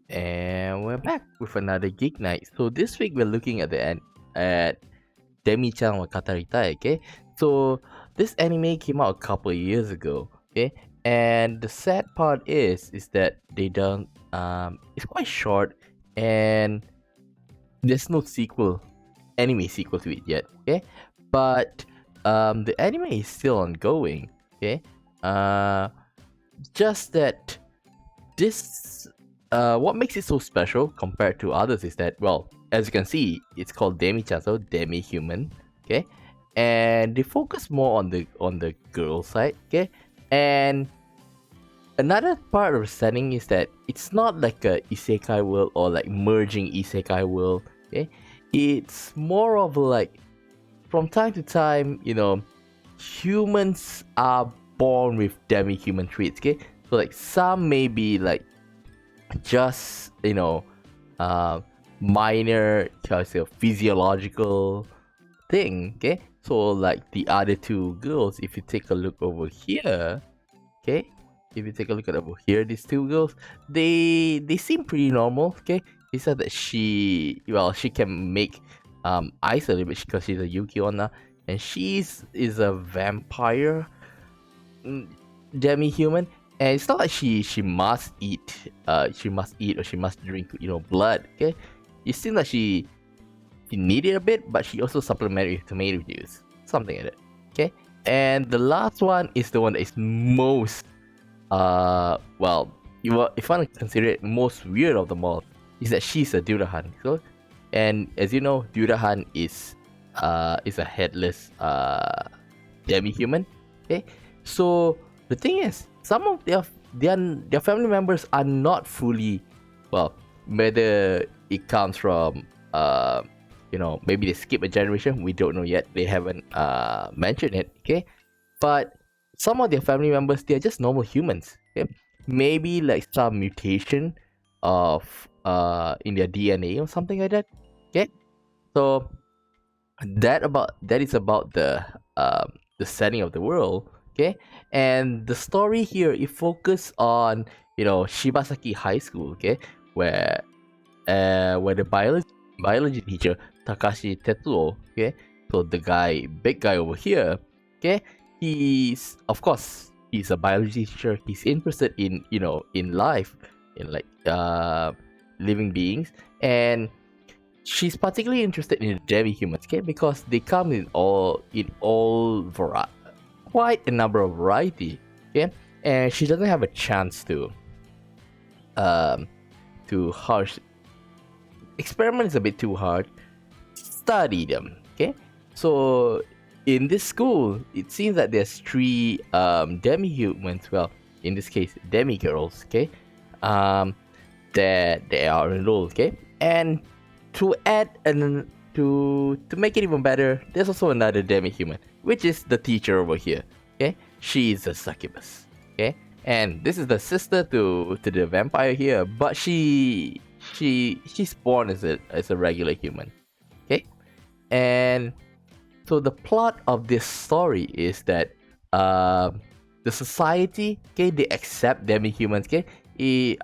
And we're back with another Geek Night. So this week we're looking at at Demi-chan or Kataritai, okay? So this anime came out a couple of years ago, okay? And the sad part is that they don't it's quite short and there's no anime sequel to it yet, okay? But the anime is still ongoing, okay? Uh just that this what makes it so special compared to others is that, well, as you can see, it's called Demi-chan, so demi-human, okay? And they focus more on the girl side, okay? And another part of the setting is that it's not like a isekai world or like merging isekai world, okay? It's more of like, from time to time, humans are born with demi-human traits, okay? So like some may be like just minor, how I say, physiological thing, okay? So like the other two girls, if you take a look over here, okay, if you take a look at over here, these two girls, they seem pretty normal, okay? He said that she can make ice a little bit because she's a Yuki Onna, and is a vampire, mm, demi-human, and it's not like she must eat or she must drink blood, okay? It seems like she needed a bit, but she also supplemented with tomato juice, something like that, okay? And the last one is the one that is most well, if I want to consider it most weird of them all, is that she's a Durahan. So, and as you know, Durahan is a headless demi-human. Okay, so the thing is, some of their family members are not fully, well, whether it comes from maybe they skip a generation, we don't know yet, they haven't mentioned it, okay? But some of their family members, they're just normal humans, okay? Maybe like some mutation of in their DNA or something like that, okay? So that is about the setting of the world, okay? And the story here, it focus on Shibasaki High School, okay, where where the biology teacher Takashi Tetsuo, okay, so the big guy over here, okay, he's a biology teacher. He's interested in in life, in like living beings, and she's particularly interested in the demi-humans, okay, because they come in all quite a number of variety, okay, and she doesn't have a chance um to harsh experiment is a bit too hard. Study them, okay? So in this school, it seems that there's three demi-humans. Well, in this case, demi-girls, okay? Um, that they are enrolled, okay? And to add and to make it even better, there's also another demi-human, which is the teacher over here, okay? She's a succubus, okay? And this is the sister to the vampire here, but she's born as a regular human, okay? And so the plot of this story is that the society, okay, they accept demi-humans, okay.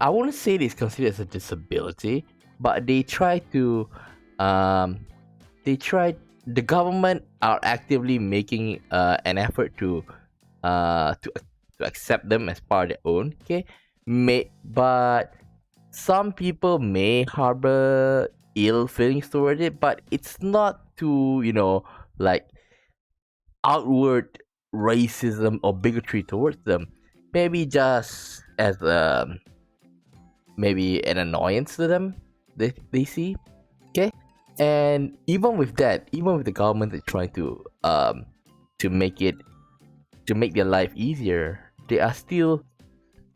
I won't say it's considered as a disability, but um the government are actively making an effort uh to to accept them as part of their own, okay. But some people may harbor ill feelings toward it, but it's not too, like outward racism or bigotry towards them. Maybe just as maybe an annoyance to them, they see, okay. And even with that, even with the government that's trying to make it to make their life easier, they are still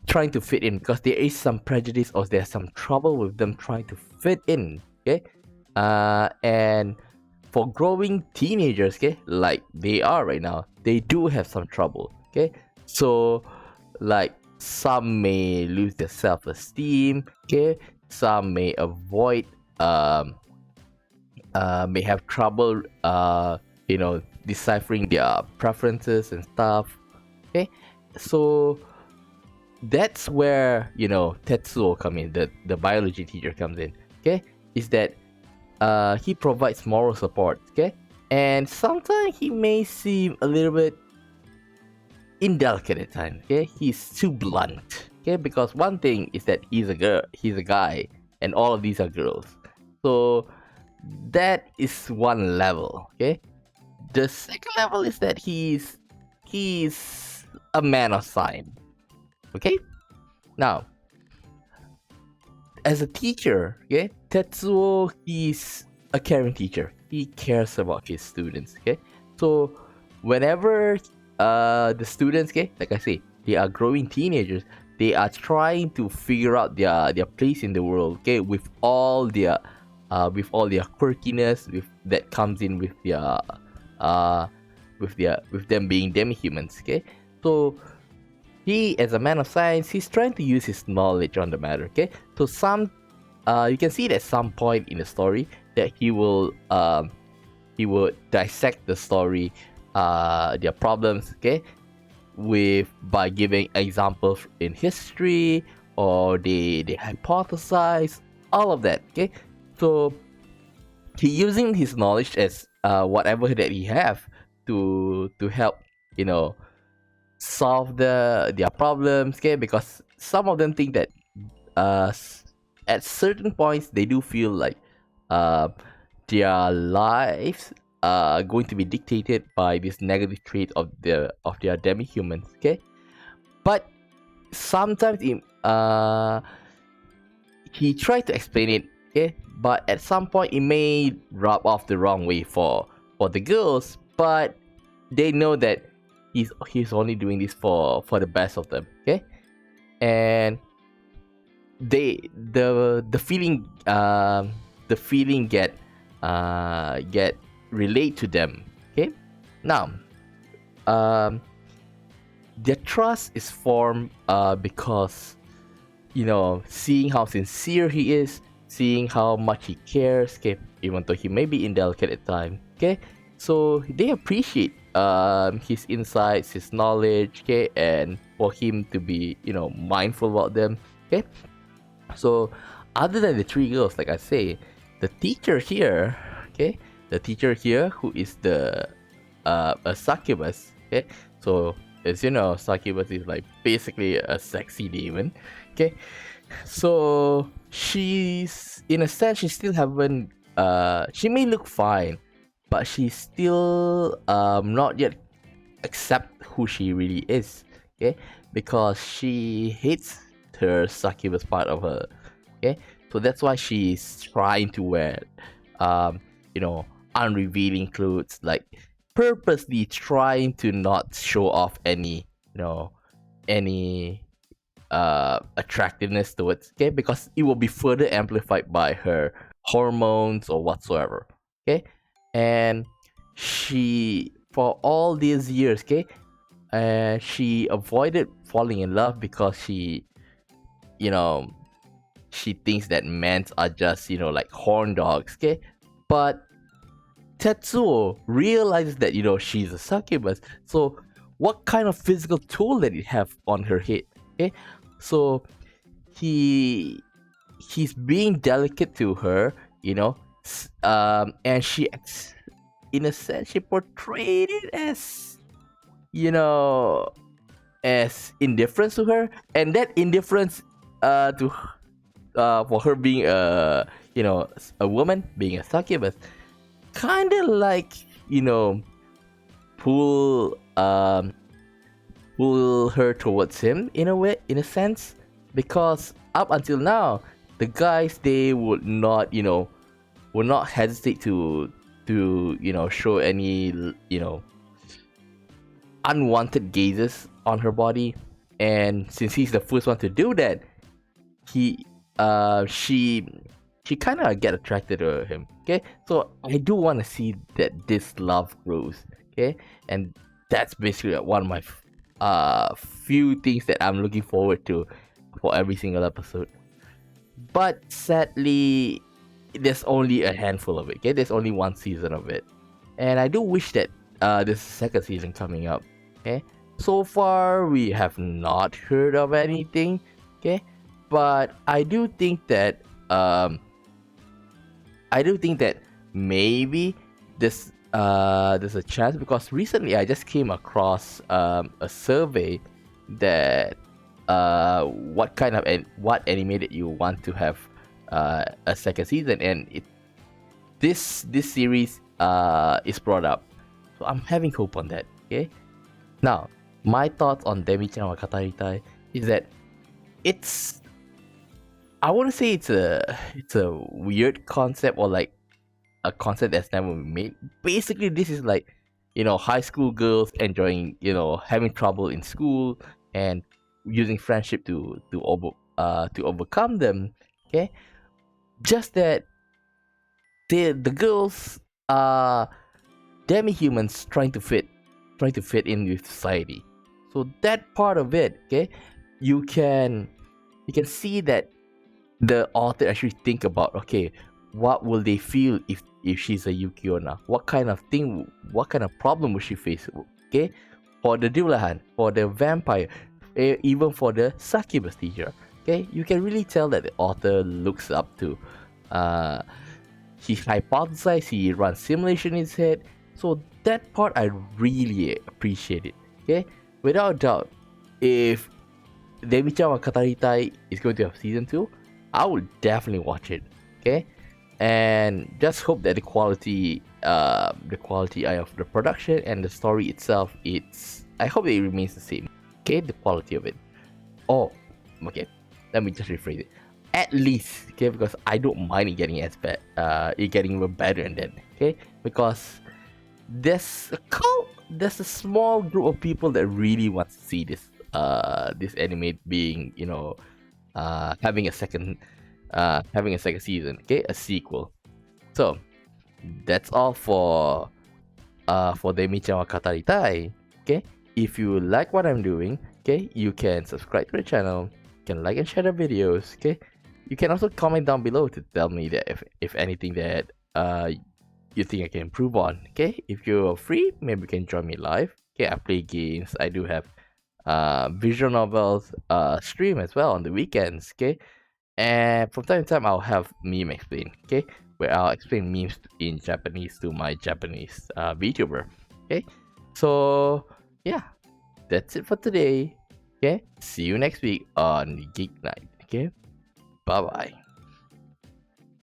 trying to fit in because there is some prejudice or there's some trouble with them trying to fit in, okay. And for growing teenagers, okay, like they are right now, they do have some trouble, okay. So like some may lose their self-esteem, okay, some may avoid may have trouble deciphering their preferences and stuff, okay. So that's where Tetsuo come in, the biology teacher comes in. Okay, is that he provides moral support. Okay, and sometimes he may seem a little bit indelicate at times. Okay, he's too blunt. Okay, because one thing is that he's a guy, and all of these are girls. So that is one level. Okay, the second level is that he's a man of science. Okay, now as a teacher, okay, Tetsuo is a caring teacher. He cares about his students. Okay, so whenever the students, okay, like I say, they are growing teenagers, they are trying to figure out their place in the world. Okay, with all their quirkiness that comes in uh with them being demi-humans. Okay, so he, as a man of science, he's trying to use his knowledge on the matter. Okay, so you can see it at some point in the story that he will dissect the story, their problems. Okay, by giving examples in history, or they hypothesize all of that. Okay, so he using his knowledge as whatever that he have to help solve their problems. Okay, because some of them think that uh at certain points they do feel like uh their lives are going to be dictated by this negative trait of their demi-humans. Okay, but sometimes he tried to explain it. Okay, but at some point it may rub off the wrong way for the girls, but they know that he's only doing this for the best of them. Okay, and the feeling get relate to them. Okay, now their trust is formed because seeing how sincere he is, seeing how much he cares. Okay, even though he may be indelicate at times. Okay, so they appreciate his insights, his knowledge. Okay, and for him to be mindful about them. Okay, so other than the three girls, like I say, the teacher here, okay, who is the a succubus. Okay, so as you know, succubus is like basically a sexy demon. Okay, so she's, in a sense, she still haven't she may look fine, but she's still not yet accept who she really is. Okay, because she hates her succubus part of her. Okay, so that's why she's trying to wear um unrevealing clothes, like purposely trying to not show off any attractiveness towards. Okay, because it will be further amplified by her hormones or whatsoever. Okay, and she, for all these years, okay, she avoided falling in love because you know she thinks that men are just like horn dogs. Okay, but Tetsuo realizes that she's a succubus. So what kind of physical toll did it have on her head? Okay, so he's being delicate to her, and in a sense, she portrayed it as as indifference to her, and that indifference to for her being a woman, being a succubus, kind of like pull um pull her towards him in a way, in a sense, because up until now the guys, they would not hesitate to show any unwanted gazes on her body. And since he's the first one to do that, he she kind of get attracted to him. Okay, so I do want to see that this love grows. Okay, and that's basically one of my few things that I'm looking forward to for every single episode. But sadly, there's only a handful of it. Okay, there's only one season of it, and I do wish that there's a second season coming up. Okay, So far, we have not heard of anything. Okay, but I do think that maybe there's a chance, because recently I just came across a survey that what anime that you want to have a second season, and this series is brought up, so I'm having hope on that. Okay, now my thoughts on Demi-chan or Kataritai is that it's I wouldn't say it's a weird concept, or like a concept that's never been made. Basically, this is like, high school girls enjoying, having trouble in school and using friendship to overcome them. Okay, just that the girls are demi-humans trying to fit in with society. So that part of it, okay, you can see that the author actually think about, okay, what will they feel if she's a Yukiona? What kind of problem will she face? Okay, for the Dulahan, for the vampire, even for the succubus teacher. Okay, you can really tell that the author looks up to. Uh, he hypothesizes, he runs simulation in his head. So that part I really appreciate it. Okay, without doubt, if Demi-chan or Kataritai is going to have season 2, I will definitely watch it. Okay, and just hope that the quality of the production and the story itself, I hope it remains the same. Okay, the quality of it. Oh, okay. Let me just rephrase it. At least, okay, because I don't mind it getting it getting even better than that. Okay, because there's a small group of people that really want to see this anime being, having a second season, okay, a sequel. So that's all for Demi-chan wa Kataritai. Okay, if you like what I'm doing, okay, you can subscribe to the channel, you can like and share the videos. Okay, you can also comment down below to tell me that if anything that you think I can improve on. Okay, if you're free, maybe you can join me live. Okay, I play games. I do have visual novels stream as well on the weekends. Okay, and from time to time I'll have meme explain. Okay, where I'll explain memes in Japanese to my Japanese VTuber. Okay, so yeah, that's it for today. Okay, see you next week on Geek Night. Okay, bye bye.